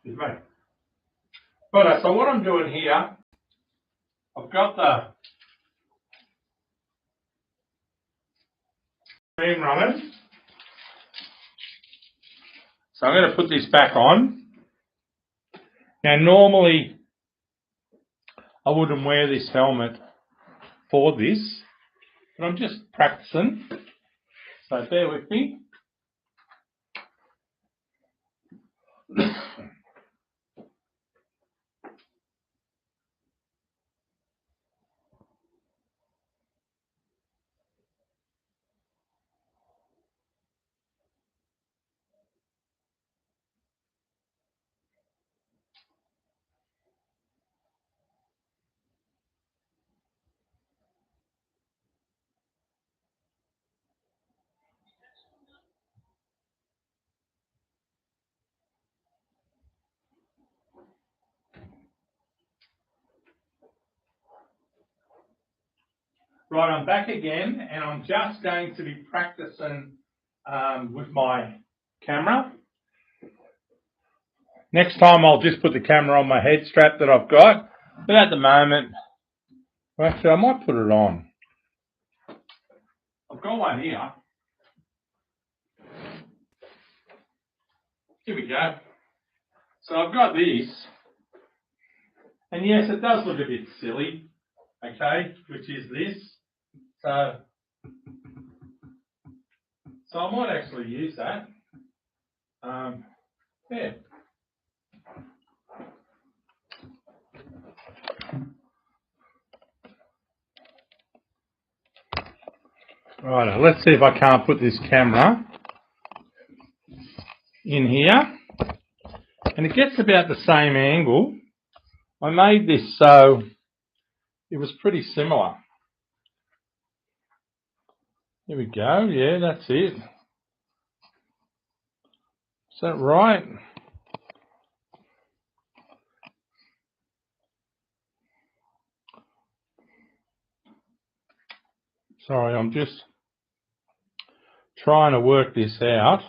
Excuse me. Right, so what I'm doing here, I've got the stream running. So I'm going to put this back on. Now normally I wouldn't wear this helmet for this, but I'm just practicing. So bear with me. Right, I'm back again, and I'm just going to be practicing with my camera. Next time I'll just put the camera on my head strap that I've got, but at the moment, actually I might put it on. I've got one here. Here we go. So I've got this, and yes, it does look a bit silly, okay, which is this. So I might actually use that. Yeah. Right, let's see if I can't put this camera in here. And it gets about the same angle. I made this so it was pretty similar. Here we go. Yeah, that's it. Is that right? Sorry, I'm just trying to work this out.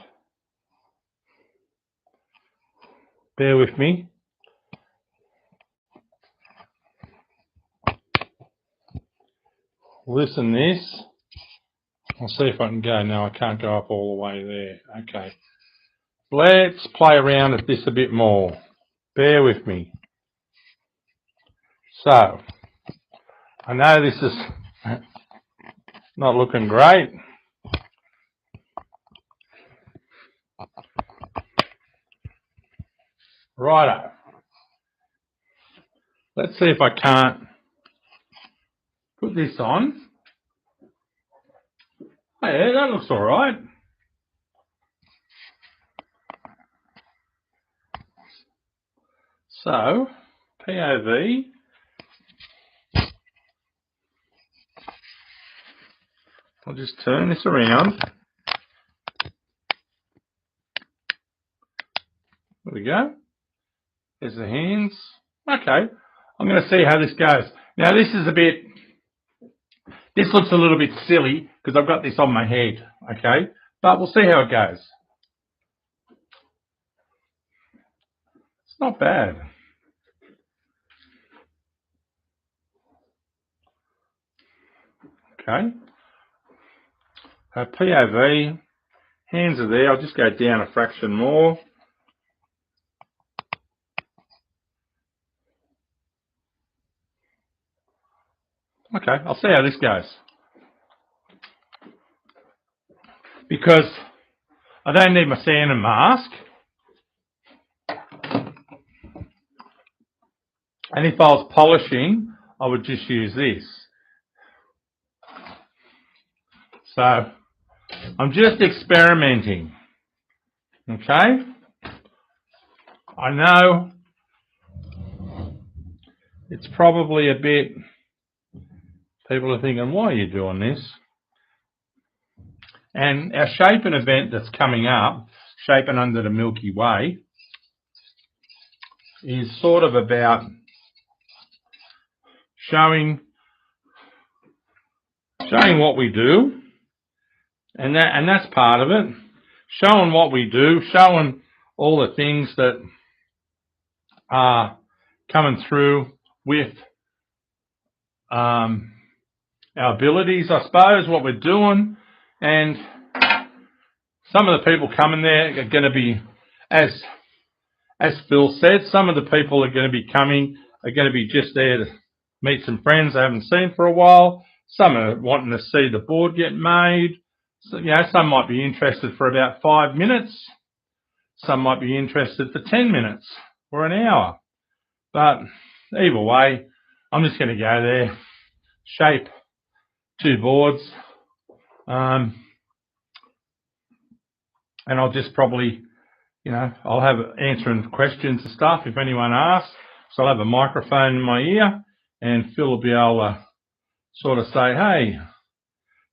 Bear with me. Listen this. I'll see if I can go. No, I can't go up all the way there. Okay. Let's play around with this a bit more. Bear with me. So, I know this is not looking great. Righto. Let's see if I can't put this on. Oh yeah, that looks all right. So, POV. I'll just turn this around. There we go. There's the hands. Okay. I'm going to see how this goes. Now this looks a little bit silly because I've got this on my head. Okay. But we'll see how it goes. It's not bad. Okay. POV. Hands are there. I'll just go down a fraction more. Okay, I'll see how this goes. Because I don't need my sand and mask. And if I was polishing, I would just use this. So I'm just experimenting. Okay? I know it's probably a bit, people are thinking, why are you doing this? And our Shaping event that's coming up, Shaping Under the Milky Way, is sort of about showing what we do, and that's part of it. Showing what we do, showing all the things that are coming through with our abilities, I suppose, what we're doing. And some of the people coming there are going to be, as Phil said, some of the people are going to be coming are going to be just there to meet some friends they haven't seen for a while. Some are wanting to see the board get made. So, some might be interested for about 5 minutes. Some might be interested for 10 minutes or an hour. But either way, I'm just going to go there, shape 2 boards, and I'll just probably, I'll have answering questions and stuff if anyone asks. So I'll have a microphone in my ear, and Phil will be able to sort of say, hey,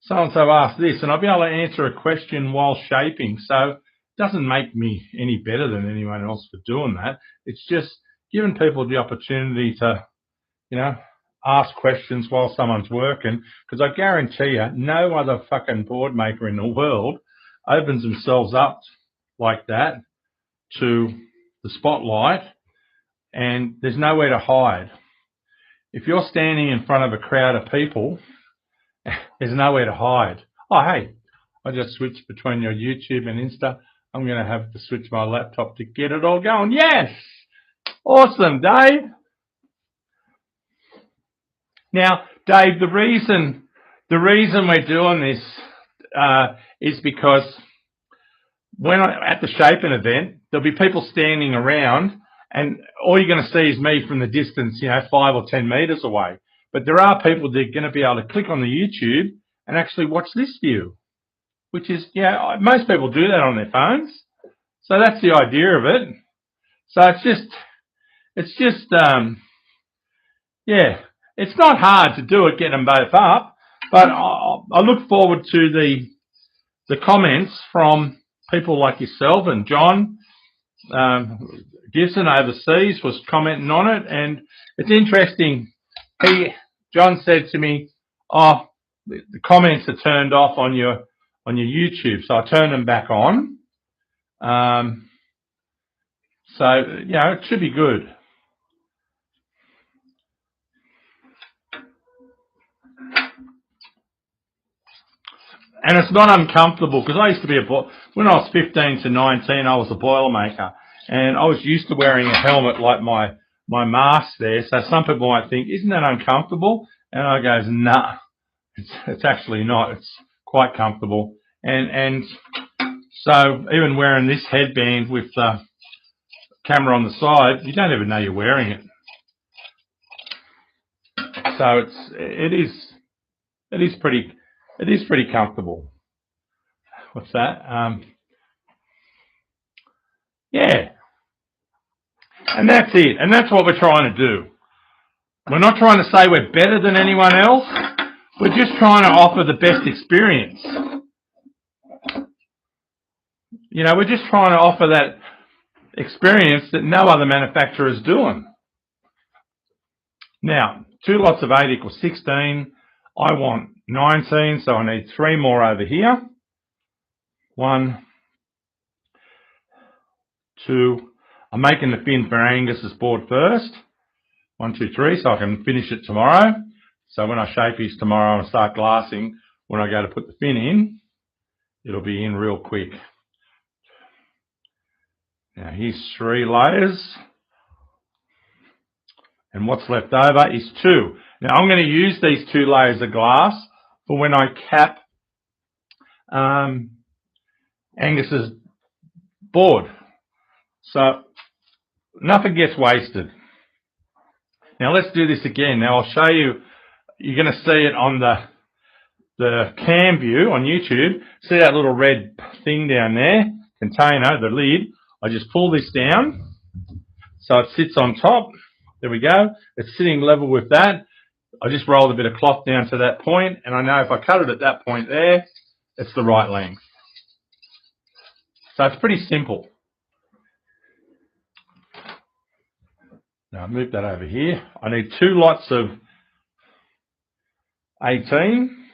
so-and-so asked this, and I'll be able to answer a question while shaping. So it doesn't make me any better than anyone else for doing that. It's just giving people the opportunity to, ask questions while someone's working, because I guarantee you, no other fucking board maker in the world opens themselves up like that to the spotlight, and there's nowhere to hide. If you're standing in front of a crowd of people, there's nowhere to hide. Oh, hey, I just switched between your YouTube and Insta. I'm going to have to switch my laptop to get it all going. Yes! Awesome, Dave. Now, Dave, the reason we're doing this is because when at the shaping event, there'll be people standing around, and all you're going to see is me from the distance, 5 or 10 meters away. But there are people that are going to be able to click on the YouTube and actually watch this view, which is, most people do that on their phones. So that's the idea of it. So it's not hard to do it, get them both up, but I look forward to the comments from people like yourself, and John Gibson overseas was commenting on it, and it's interesting. John said to me, "Oh, the comments are turned off on your YouTube," so I turned them back on. So it should be good. And it's not uncomfortable, because I used to be when I was 15 to 19, I was a Boilermaker, and I was used to wearing a helmet like my mask there. So some people might think, isn't that uncomfortable? And I goes, nah, it's actually not. It's quite comfortable. And so even wearing this headband with the camera on the side, you don't even know you're wearing it. So it is pretty comfortable. What's that? And that's it. And that's what we're trying to do. We're not trying to say we're better than anyone else. We're just trying to offer the best experience. We're just trying to offer that experience that no other manufacturer is doing. Now, 2 lots of 8 equals 16. I want 19, so I need 3 more over here. 1, 2. I'm making the fin for Angus's board first. 1, 2, 3, so I can finish it tomorrow. So when I shape his tomorrow and start glassing, when I go to put the fin in, it'll be in real quick. Now here's 3 layers. And what's left over is 2. Now I'm going to use these 2 layers of glass for when I cap Angus's board. So nothing gets wasted. Now let's do this again. Now I'll show you. You're going to see it on the cam view on YouTube. See that little red thing down there, container, the lid. I just pull this down so it sits on top. There we go. It's sitting level with that. I just rolled a bit of cloth down to that point, and I know if I cut it at that point there, it's the right length. So it's pretty simple. Now move that over here. I need 2 lots of 18.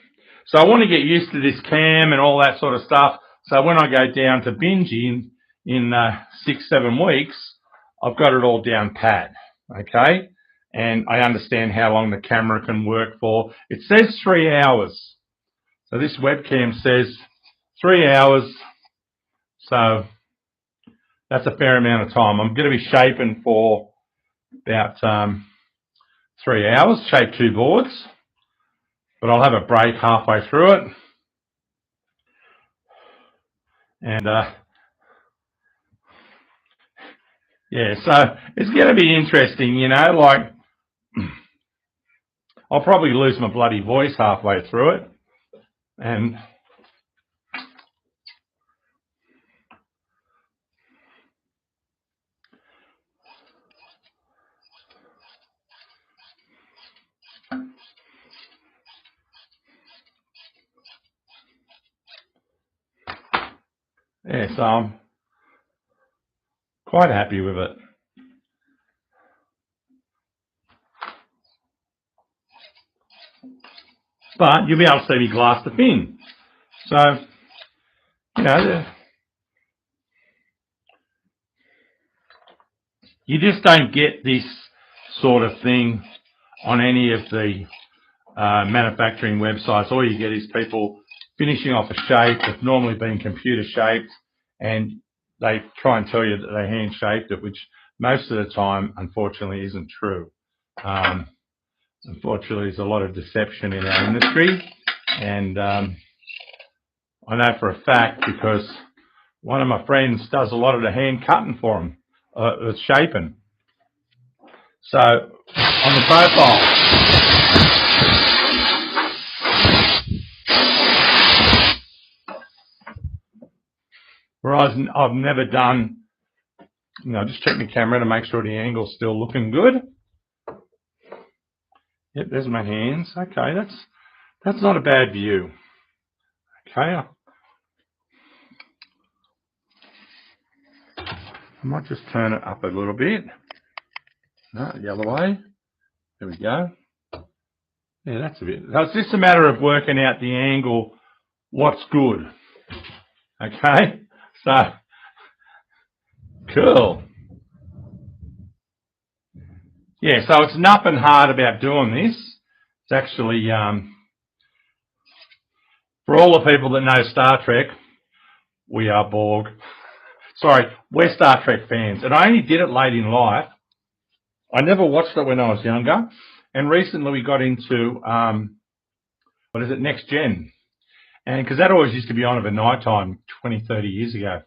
So I want to get used to this cam and all that sort of stuff. So when I go down to binge in 6-7 weeks, I've got it all down pat, okay? And I understand how long the camera can work for. It says 3 hours. So this webcam says 3 hours. So that's a fair amount of time. I'm going to be shaping for about 3 hours, shape 2 boards, but I'll have a break halfway through it. And yeah, so it's going to be interesting, you know, like I'll probably lose my bloody voice halfway through it. And yeah, so I'm quite happy with it. But you'll be able to see me glass the fin. So, you know, you just don't get this sort of thing on any of the manufacturing websites. All you get is people finishing off a shape that's normally been computer shaped, and they try and tell you that they hand shaped it, which most of the time, unfortunately, isn't true. Unfortunately, there's a lot of deception in our industry, and I know for a fact because one of my friends does a lot of the hand cutting for them, the shaping. So on the profile, whereas I've never done, you know, just check my camera to make sure the angle's still looking good. Yep, there's my hands. Okay, that's not a bad view. Okay, I might just turn it up a little bit. No, the other way. There we go. Yeah, that's a bit. So it's just a matter of working out the angle, what's good. Okay, so cool. Yeah, so it's nothing hard about doing this. It's actually, for all the people that know Star Trek, we are Borg. Sorry, we're Star Trek fans. And I only did it late in life. I never watched it when I was younger. And recently we got into, what is it, Next Gen. And because that always used to be on at night time 20, 30 years ago. I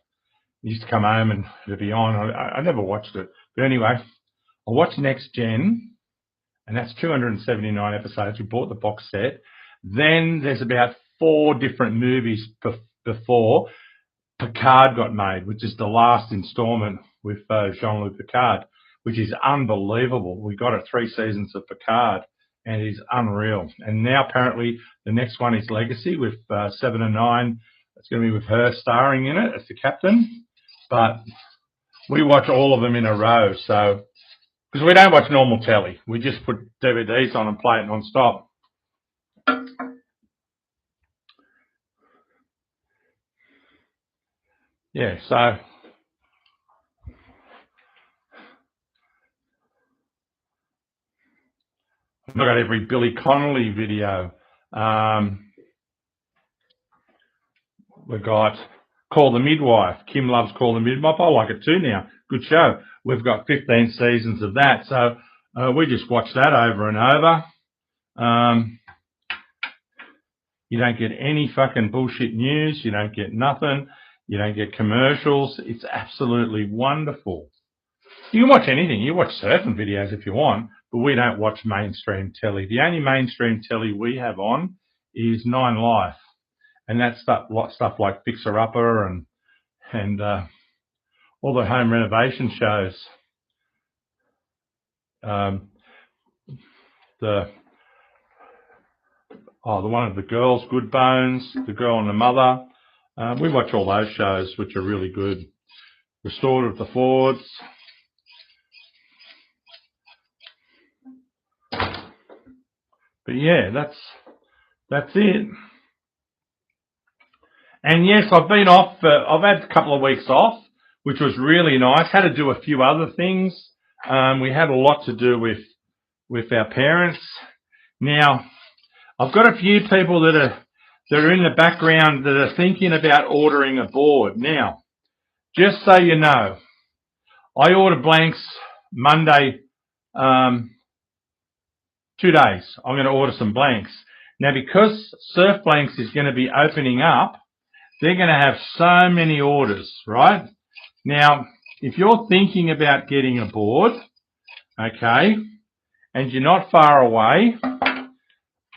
used to come home and it'd be on. I never watched it. But anyway, I watched Next Gen, and that's 279 episodes. We bought the box set. Then there's about 4 different movies before Picard got made, which is the last installment with Jean-Luc Picard, which is unbelievable. We got it 3 seasons of Picard, and it is unreal. And now apparently the next one is Legacy with 7 and 9. It's going to be with her starring in it as the captain. But we watch all of them in a row, so because we don't watch normal telly, we just put DVDs on and play it non-stop. Yeah, so I've got every Billy Connolly video. We've got Call the Midwife. Kim loves Call the Midwife. I like it too now. Good show. We've got 15 seasons of that. So we just watch that over and over. You don't get any fucking bullshit news. You don't get nothing. You don't get commercials. It's absolutely wonderful. You can watch anything. You watch surfing videos if you want, but we don't watch mainstream telly. The only mainstream telly we have on is 9 Life. And that's stuff like Fixer Upper and all the home renovation shows. The one of the girls, Good Bones, The Girl and the Mother. We watch all those shows, which are really good. Restored of the Fords. But yeah, that's it. And yes, I've been off. I've had a couple of weeks off, which was really nice. Had to do a few other things. We had a lot to do with our parents. Now, I've got a few people that are in the background that are thinking about ordering a board. Now, just so you know, I ordered blanks Monday, 2 days. I'm going to order some blanks. Now, because Surf Blanks is going to be opening up, they're going to have so many orders, right? Now, if you're thinking about getting a board, okay, and you're not far away,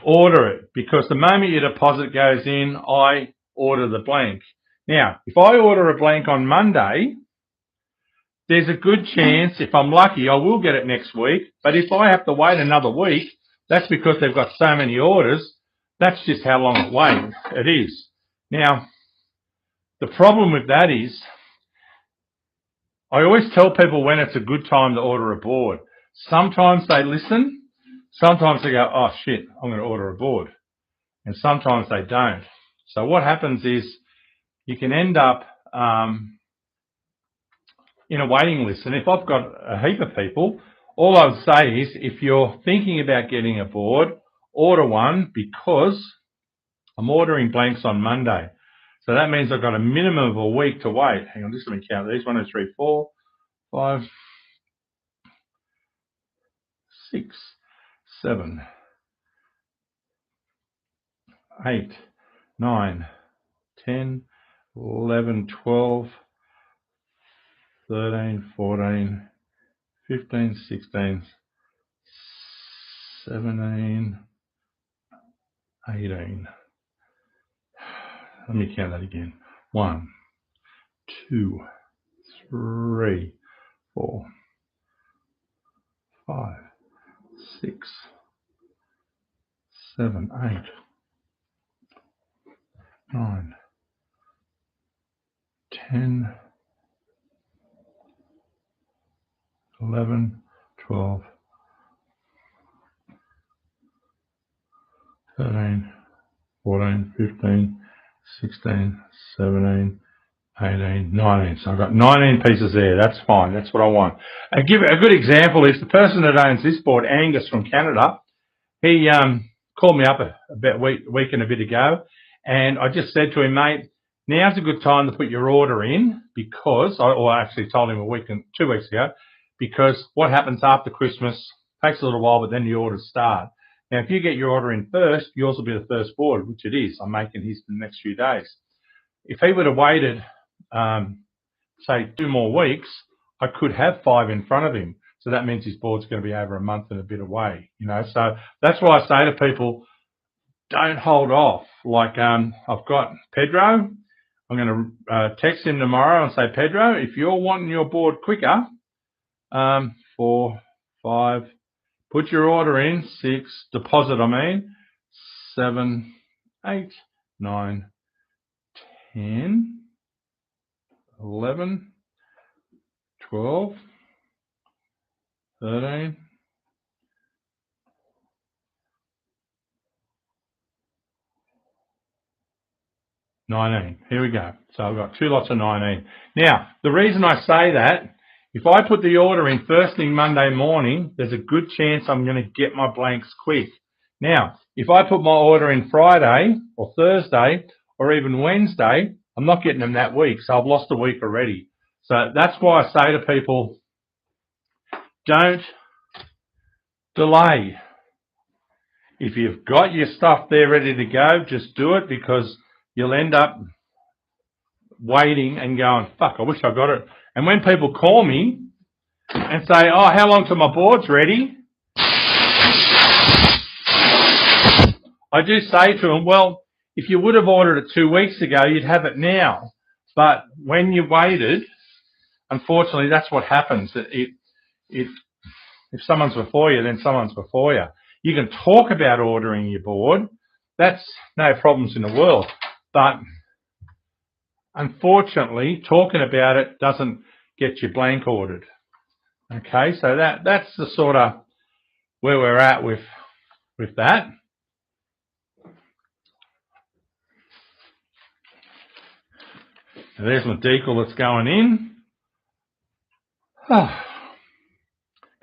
order it, because the moment your deposit goes in, I order the blank. Now, if I order a blank on Monday, there's a good chance, if I'm lucky, I will get it next week. But if I have to wait another week, that's because they've got so many orders. That's just how long it is. Now, the problem with that is, I always tell people when it's a good time to order a board. Sometimes they listen. Sometimes they go, oh shit, I'm going to order a board. And sometimes they don't. So what happens is you can end up in a waiting list. And if I've got a heap of people, all I would say is if you're thinking about getting a board, order one, because I'm ordering blanks on Monday. So that means I've got a minimum of a week to wait. Hang on, just let me count these. 1, 2, 3, 4, 5, 6, 7, 8, 9, 10, 11, 12, 13, 14, 15, 16, 17, 18. Let me count that again. 1, 2, 3, 4, 5, 6, 7, 8, 9, 10, 11, 12, 13, 14, 15, 16, 17, 18, 19. So I've got 19 pieces there. That's fine. That's what I want. And give a good example is the person that owns this board, Angus from Canada. He called me up about a week and a bit ago, and I just said to him, mate, now's a good time to put your order in, because, I actually told him 2 weeks ago, because what happens after Christmas takes a little while, but then the orders start. Now, if you get your order in first, yours will be the first board, which it is. I'm making his in the next few days. If he would have waited, say, 2 more weeks, I could have 5 in front of him. So that means his board's going to be over a month and a bit away, you know. So that's why I say to people, don't hold off. Like I've got Pedro. I'm going to text him tomorrow and say, Pedro, if you're wanting your board quicker, 4, 5, put your order in, 6, deposit, 7, 8, 9, 10, 11, 12, 13, 19. Here we go. So I've got 2 lots of 19. Now, the reason I say that, if I put the order in first thing Monday morning, there's a good chance I'm going to get my blanks quick. Now, if I put my order in Friday or Thursday or even Wednesday, I'm not getting them that week. So I've lost a week already. So that's why I say to people, don't delay. If you've got your stuff there ready to go, just do it, because you'll end up waiting and going, fuck, I wish I got it. And when people call me and say, oh, how long till my board's ready? I do say to them, well, if you would have ordered it 2 weeks ago, you'd have it now. But when you waited, unfortunately, that's what happens. If someone's before you, then someone's before you. You can talk about ordering your board. That's no problems in the world. But unfortunately, talking about it doesn't get you blank ordered. Okay, so that's the sort of where we're at with that. Now there's my decal that's going in.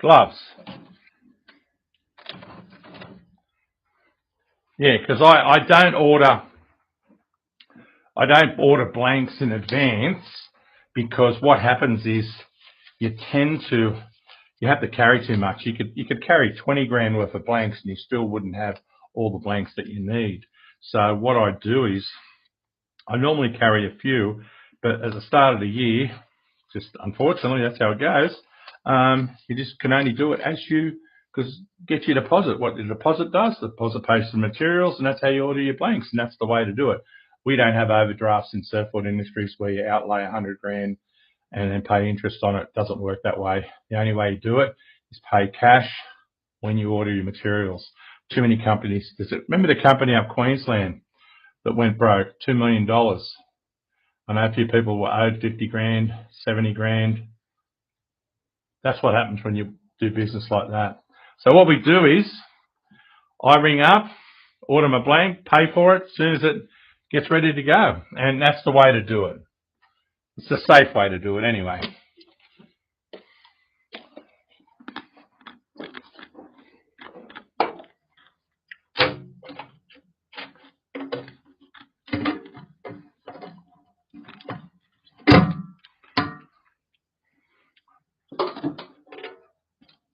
Gloves. Yeah, because I don't order blanks in advance, because what happens is you have to carry too much. You could carry 20 grand worth of blanks and you still wouldn't have all the blanks that you need. So what I do is I normally carry a few, but at the start of the year, just unfortunately that's how it goes. You just can only do it as you get your deposit. What the deposit does, the deposit pays for the materials, and that's how you order your blanks, and that's the way to do it. We don't have overdrafts in Surfboard Industries where you outlay 100 grand and then pay interest on it. It doesn't work that way. The only way you do it is pay cash when you order your materials. Too many companies. Remember the company up Queensland that went broke? $2 million. I know a few people were owed 50 grand, 70 grand. That's what happens when you do business like that. So what we do is I ring up, order my blank, pay for it as soon as it gets ready to go. And that's the way to do it. It's a safe way to do it anyway.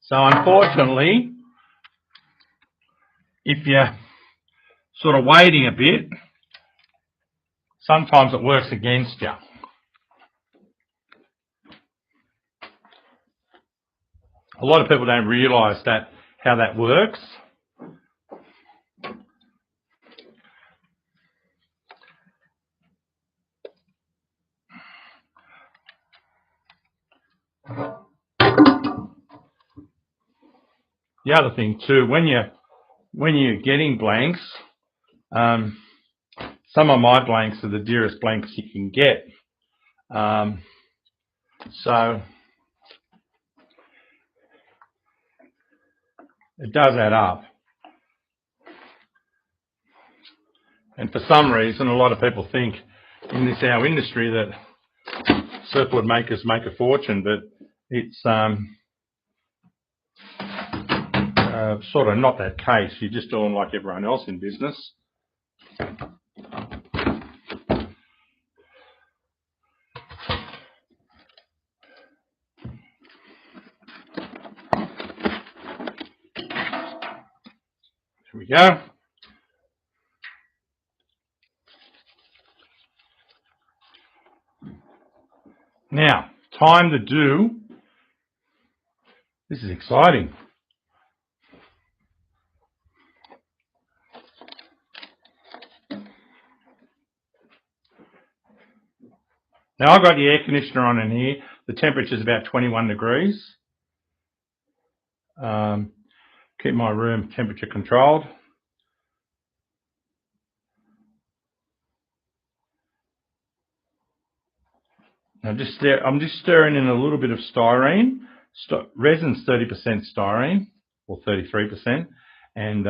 So unfortunately, if you're sort of waiting a bit, sometimes it works against you. A lot of people don't realise how that works. The other thing too, when you're getting blanks, some of my blanks are the dearest blanks you can get. So it does add up. And for some reason, a lot of people think in our industry that surfboard makers make a fortune, but it's sort of not that case. You're just doing like everyone else in business. Here we go. Now, time to do, this is exciting. Now I've got the air conditioner on in here. The temperature is about 21 degrees. Keep my room temperature controlled. Now I'm just stirring in a little bit of styrene. Resin's 30% styrene, or 33%, and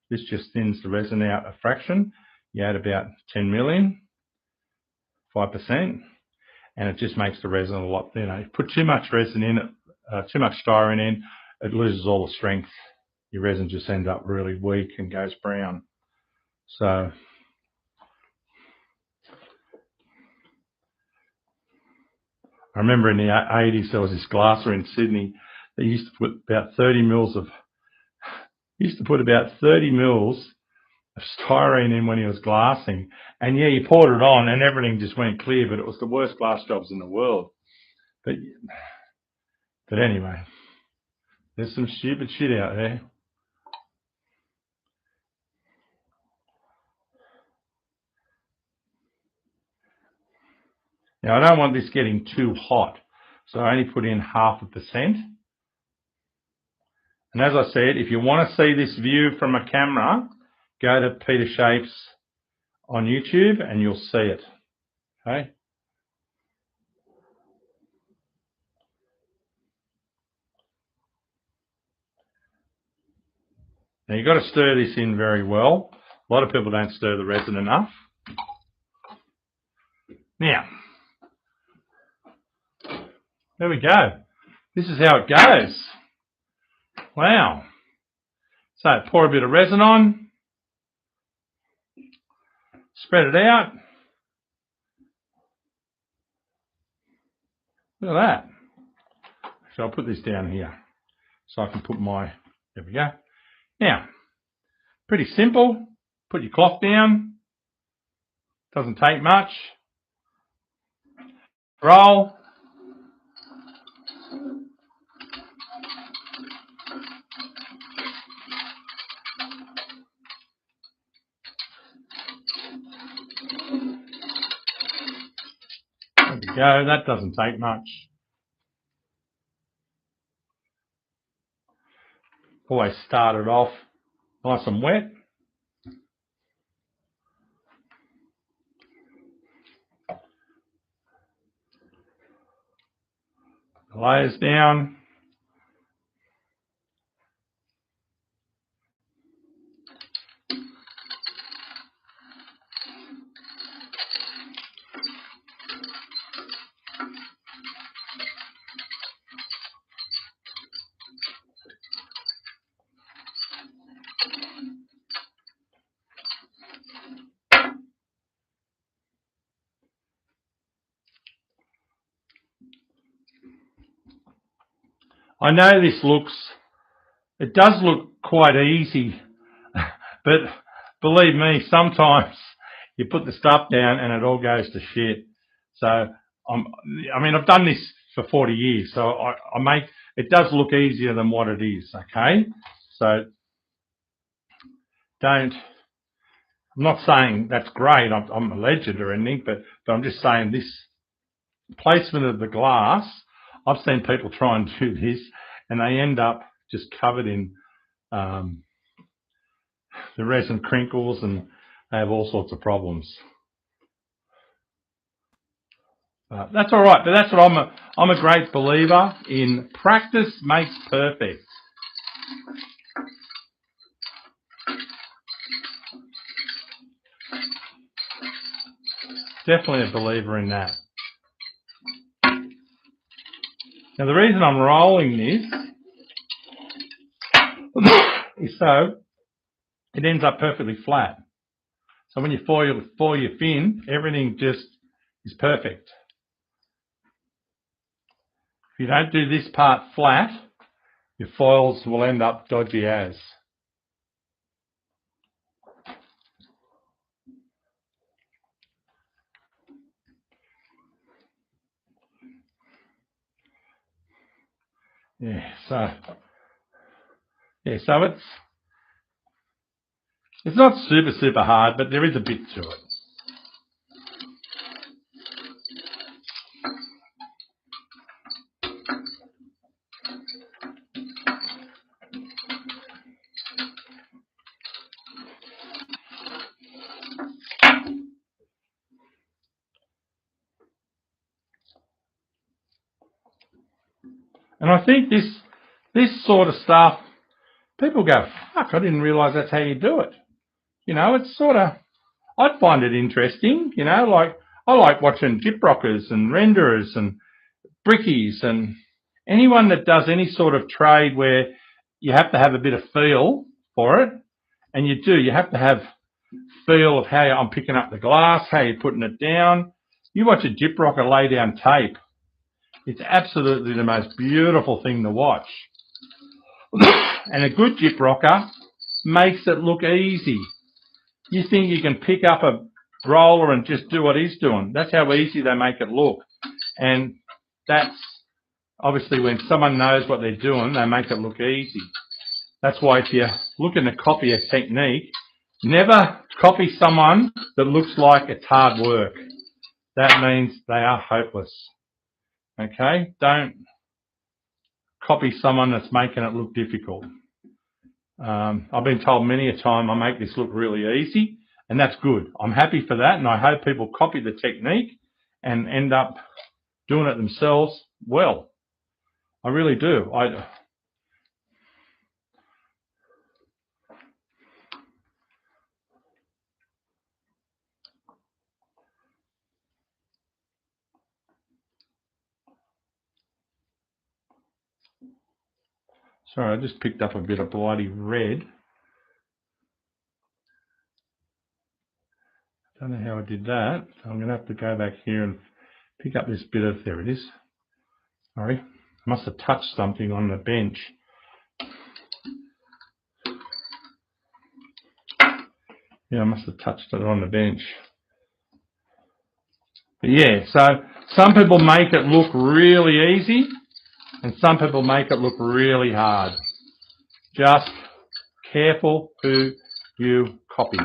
this just thins the resin out a fraction. You add about 10 million, 5%, and it just makes the resin a lot thinner. You put too much resin in it, too much styrene in, it loses all the strength. Your resin just ends up really weak and goes brown. So I remember in the 80s there was this glasser in Sydney that used to put about 30 mils of styrene in when he was glassing, and yeah, you poured it on and everything just went clear, but it was the worst glass jobs in the world. But anyway, there's some stupid shit out there. Now I don't want this getting too hot, so I only put in 0.5%. And as I said, if you want to see this view from a camera, go to Peter Shapes on YouTube and you'll see it. Okay. Now you've got to stir this in very well. A lot of people don't stir the resin enough. Now, there we go. this is how it goes. Wow. So pour a bit of resin on, spread it out. Look at that. So I'll put this down here so I can put my, there we go. Now, pretty simple. Put your cloth down. Doesn't take much. Roll. There we go. That doesn't take much. Always start it off nice and wet. Layers down. I know this looks, it does look quite easy, but believe me, sometimes you put the stuff down and it all goes to shit. So, I mean, I've done this for 40 years, so I make, it does look easier than what it is, okay? So, I'm not saying that's great, I'm a legend or anything, but I'm just saying this placement of the glass, I've seen people try and do this and they end up just covered in the resin crinkles and they have all sorts of problems. That's all right, but that's what I'm a great believer in. Practice makes perfect. Definitely a believer in that. Now the reason I'm rolling this is so it ends up perfectly flat. So when you foil your fin, everything just is perfect. If you don't do this part flat, your foils will end up dodgy as. So it's not super hard, but there is a bit to it. And I think this sort of stuff, people go, fuck, I didn't realise that's how you do it. You know, it's sort of, I'd find it interesting, you know, like I like watching gyprockers and renderers and brickies and anyone that does any sort of trade where you have to have a bit of feel for it, and you have to have feel of how I'm picking up the glass, how you're putting it down. You watch a gyprocker lay down tape. It's absolutely the most beautiful thing to watch. And a good gyprocker makes it look easy. You think you can pick up a roller and just do what he's doing. That's how easy they make it look. And that's obviously when someone knows what they're doing, they make it look easy. That's why if you're looking to copy a technique, never copy someone that looks like it's hard work. That means they are hopeless. Okay? Don't copy someone that's making it look difficult. I've been told many a time I make this look really easy, and that's good. I'm happy for that, and I hope people copy the technique and end up doing it themselves well. I really do. Sorry, I just picked up a bit of bloody red. Don't know how I did that. So I'm going to have to go back here and pick up this bit of, there it is. Sorry, I must have touched something on the bench. Yeah, I must have touched it on the bench. But yeah, so some people make it look really easy and some people make it look really hard. Just careful who you copy.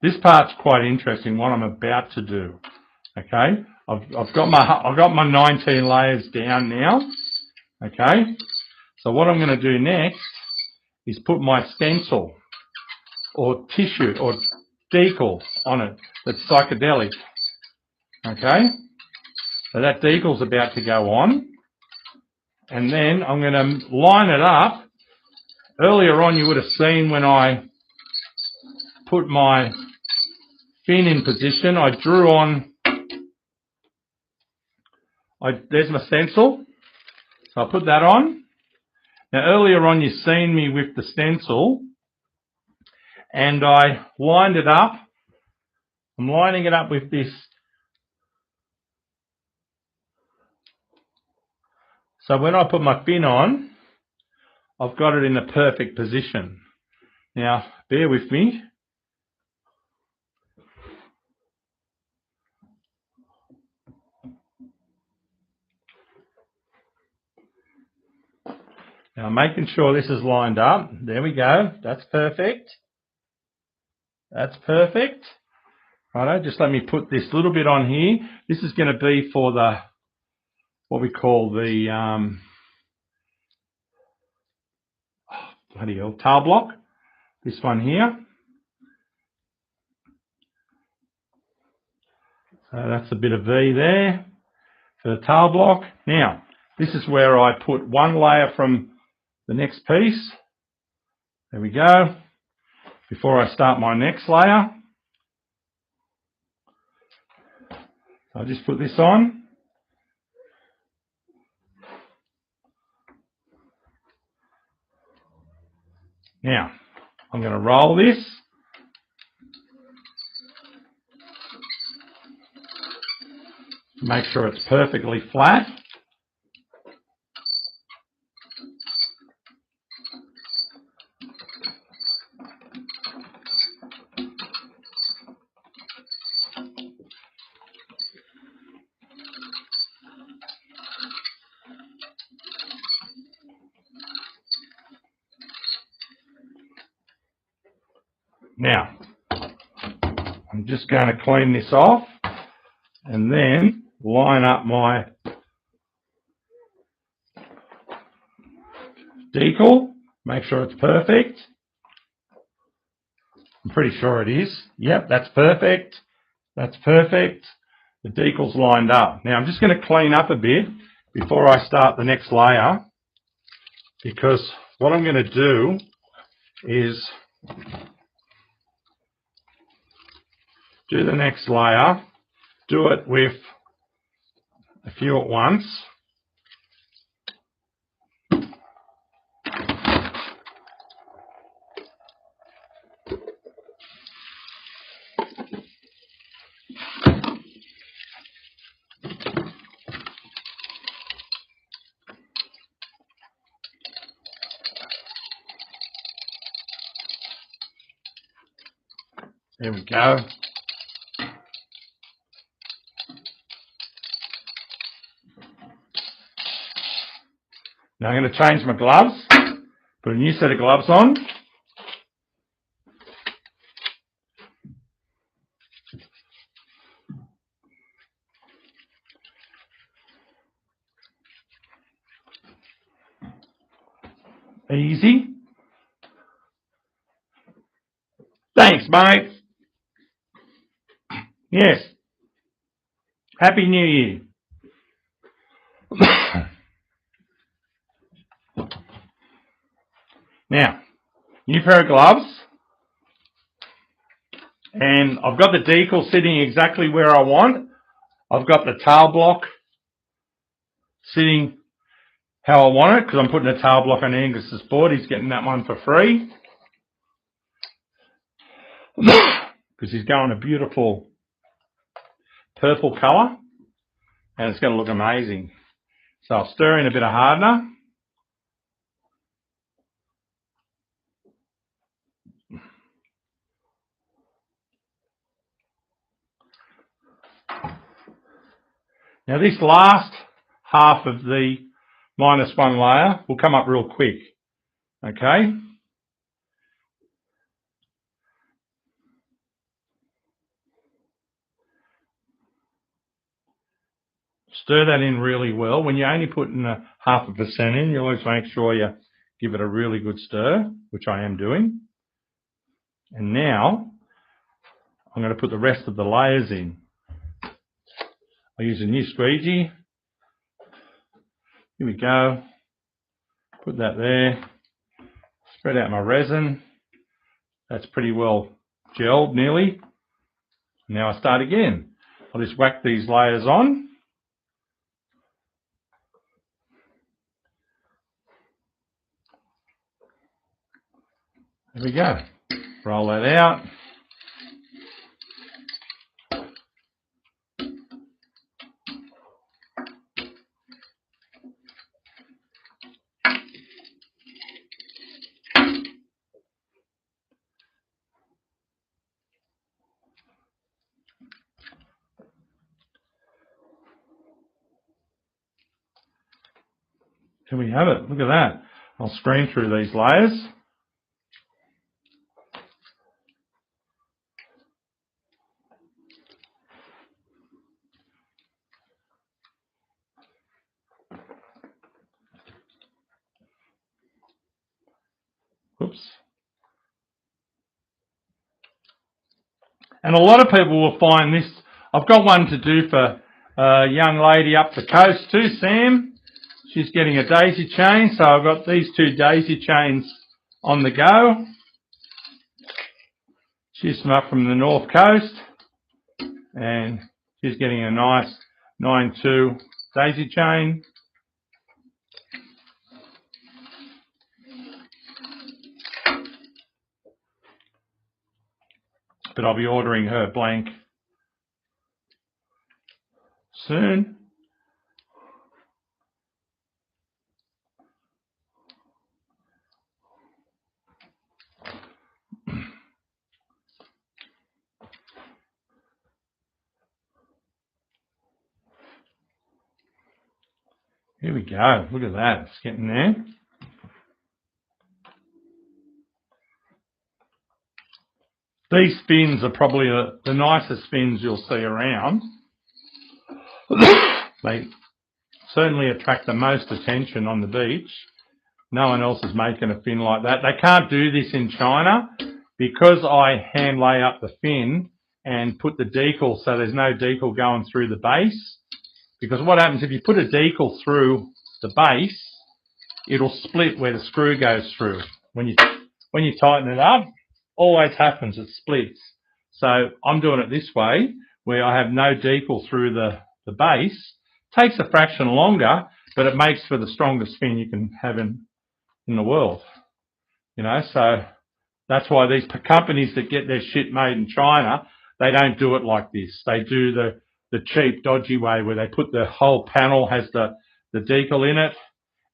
This part's quite interesting, what I'm about to do. Okay, I've got my 19 layers down now. Okay, so what I'm going to do next is put my stencil or tissue or decal on it that's psychedelic. Okay, so that decal's about to go on, and then I'm going to line it up. Earlier on, you would have seen when I put my fin in position, I drew on. There's my stencil, so I put that on. Now earlier on, you've seen me with the stencil, and I lined it up. I'm lining it up with this. So when I put my fin on, I've got it in the perfect position. Now, bear with me. Now, I'm making sure this is lined up. There we go. That's perfect. That's perfect. Righto, just let me put this little bit on here. This is going to be for the, what we call the, bloody hell, tail block. This one here. So that's a bit of V there for the tail block. Now, this is where I put one layer from the next piece. There we go. Before I start my next layer, I'll just put this on. Now, I'm going to roll this. Make sure it's perfectly flat. Now, I'm just going to clean this off and then line up my decal. Make sure it's perfect. I'm pretty sure it is. Yep, that's perfect. That's perfect. The decal's lined up. Now I'm just going to clean up a bit before I start the next layer, because what I'm going to do is do the next layer, do it with a few at once. There we go. Now I'm going to change my gloves, put a new set of gloves on. Easy. Thanks, mate. Yes. Happy New Year. Now, new pair of gloves. And I've got the decal sitting exactly where I want. I've got the tail block sitting how I want it, because I'm putting a tail block on Angus's board. He's getting that one for free. Because he's going a beautiful purple colour. And it's going to look amazing. So I'll stir in a bit of hardener. Now this last half of the -1 layer will come up real quick. Okay? Stir that in really well. When you're only putting 0.5% in, you always make sure you give it a really good stir, which I am doing. And now I'm going to put the rest of the layers in. I use a new squeegee. Here we go. Put that there. Spread out my resin. That's pretty well gelled nearly. Now I start again. I'll just whack these layers on. There we go. Roll that out. Here we have it. Look at that. I'll screen through these layers. Oops. And a lot of people will find this. I've got one to do for a young lady up the coast too, Sam. She's getting a daisy chain, so I've got these 2 daisy chains on the go. She's from up from the north coast, and she's getting a nice 9-2 daisy chain. But I'll be ordering her blank soon. Here we go. Look at that. It's getting there. These spins are probably the nicest spins you'll see around. They certainly attract the most attention on the beach. No one else is making a fin like that. They can't do this in China because I hand lay up the fin and put the decal so there's no decal going through the base. Because what happens if you put a decal through the base, it'll split where the screw goes through. When you tighten it up, always happens, it splits. So I'm doing it this way, where I have no decal through the base. Takes a fraction longer, but it makes for the strongest fin you can have in the world. You know, so that's why these companies that get their shit made in China, they don't do it like this. They do the cheap, dodgy way where they put the whole panel has the decal in it,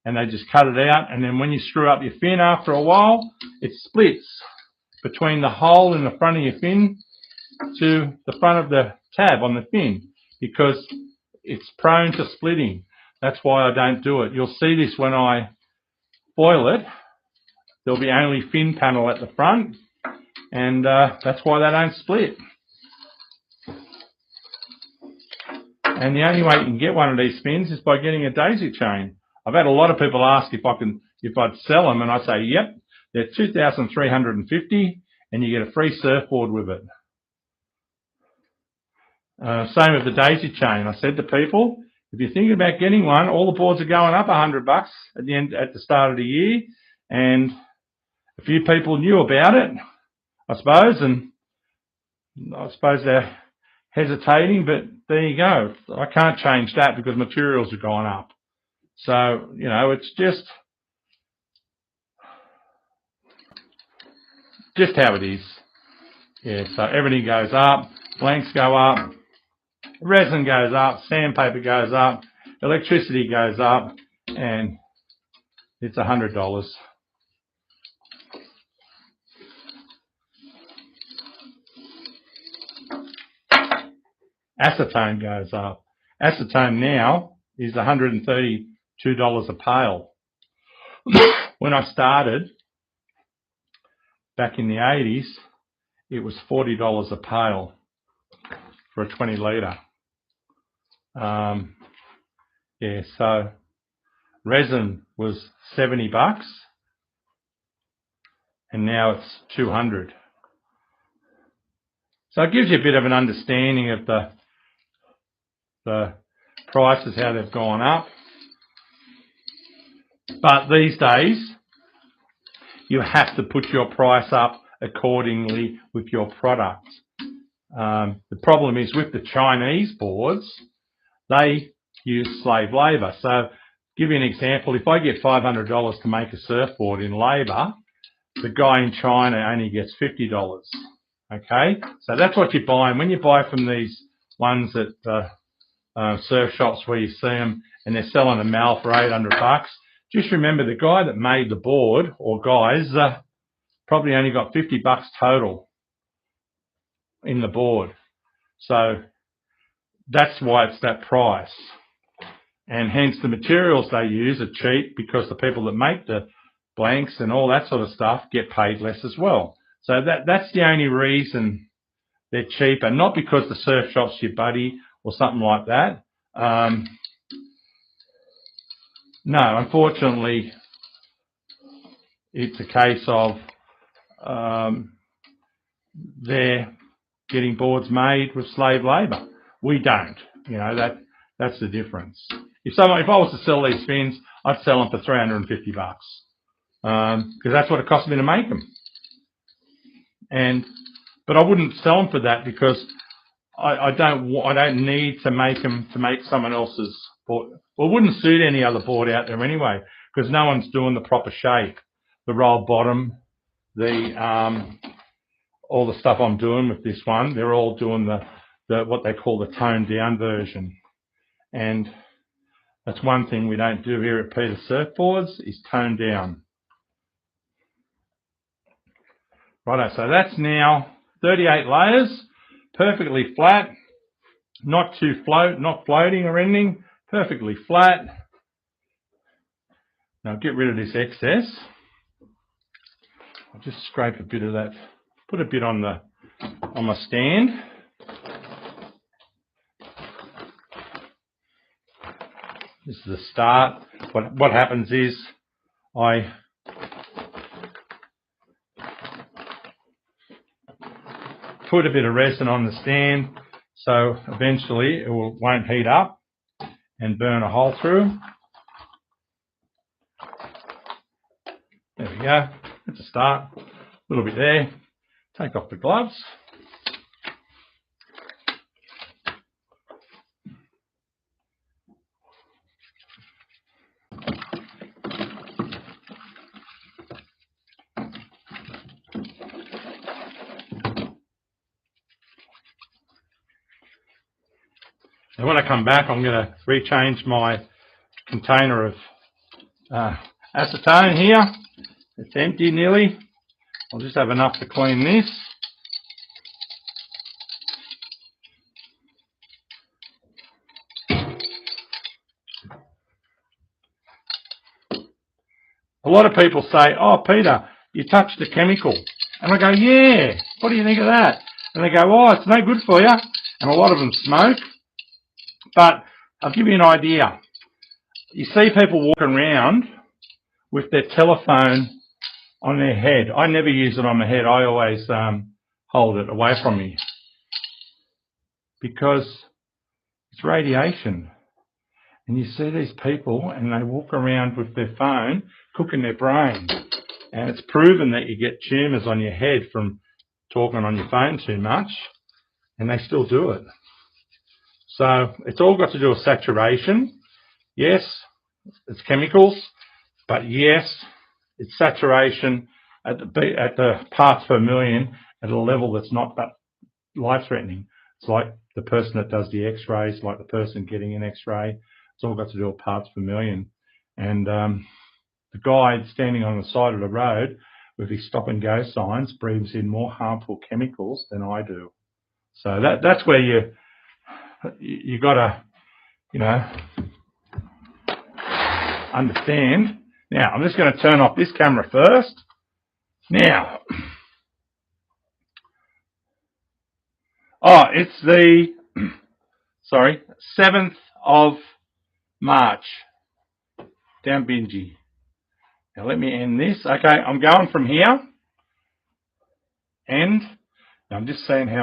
and they just cut it out, and then when you screw up your fin after a while, it splits between the hole in the front of your fin to the front of the tab on the fin, because it's prone to splitting. That's why I don't do it. You'll see this when I foil it. There'll be only fin panel at the front, and that's why they don't split. And the only way you can get one of these fins is by getting a daisy chain. I've had a lot of people ask if I can if I'd sell them and I'd say, yep, they're $2,350 and you get a free surfboard with it. Same with the daisy chain. I said to people, if you're thinking about getting one, all the boards are going up $100 at the start of the year, and a few people knew about it, I suppose, and I suppose they're hesitating, but there you go. I can't change that because materials have gone up. So, you know, it's just how it is. Yeah, so everything goes up, blanks go up, resin goes up, sandpaper goes up, electricity goes up, and it's $100. Acetone goes up. Acetone now is $132 a pail. When I started back in the 80s, it was $40 a pail for a 20 litre. Yeah, so resin was $70 and now it's $200. So it gives you a bit of an understanding of the prices, how they've gone up. But these days, you have to put your price up accordingly with your product. The problem is with the Chinese boards, they use slave labour. So, give you an example, if I get $500 to make a surfboard in labour, the guy in China only gets $50. Okay, so that's what you're buying. When you buy from these ones at surf shops where you see them and they're selling a mal for $800, just remember the guy that made the board, or guys, probably only got $50 total in the board. So that's why it's that price. And hence the materials they use are cheap because the people that make the blanks and all that sort of stuff get paid less as well. So that's the only reason they're cheaper, not because the surf shop's your buddy or something like that. No, unfortunately, it's a case of they're getting boards made with slave labour. We don't. You know, that's the difference. If I was to sell these fins, I'd sell them for $350 because that's what it cost me to make them. But I wouldn't sell them for that because I don't need to make them to make someone else's board. Well, it wouldn't suit any other board out there anyway because no one's doing the proper shape, the roll bottom, all the stuff I'm doing with this one. They're all doing the what they call the toned down version, and that's one thing we don't do here at Peter Surfboards is tone down. Righto, so that's now 38 layers, perfectly flat, not floating or anything, perfectly flat. Now get rid of this excess. I'll just scrape a bit of that, put a bit on my stand. This is the start. What happens is I put a bit of resin on the stand so eventually it won't heat up and burn a hole through. There we go. That's a start. A little bit there. Take off the gloves. And when I come back, I'm going to rechange my container of acetone here. It's empty nearly. I'll just have enough to clean this. A lot of people say, oh, Peter, you touched a chemical. And I go, yeah, what do you think of that? And they go, oh, it's no good for you. And a lot of them smoke. But I'll give you an idea. You see people walking around with their telephone on their head. I never use it on my head. I always hold it away from me because it's radiation. And you see these people and they walk around with their phone cooking their brain. And it's proven that you get tumours on your head from talking on your phone too much, and they still do it. So it's all got to do with saturation. Yes, it's chemicals, but yes, it's saturation at the parts per million at a level that's not that life-threatening. It's like the person that does the x-rays, like the person getting an x-ray. It's all got to do with parts per million. And the guy standing on the side of the road with his stop and go signs breathes in more harmful chemicals than I do. So that's where you got to, understand. Now, I'm just going to turn off this camera first. Now, it's the, 7th of March, down Bingy. Now, let me end this. Okay, I'm going from here, and I'm just saying how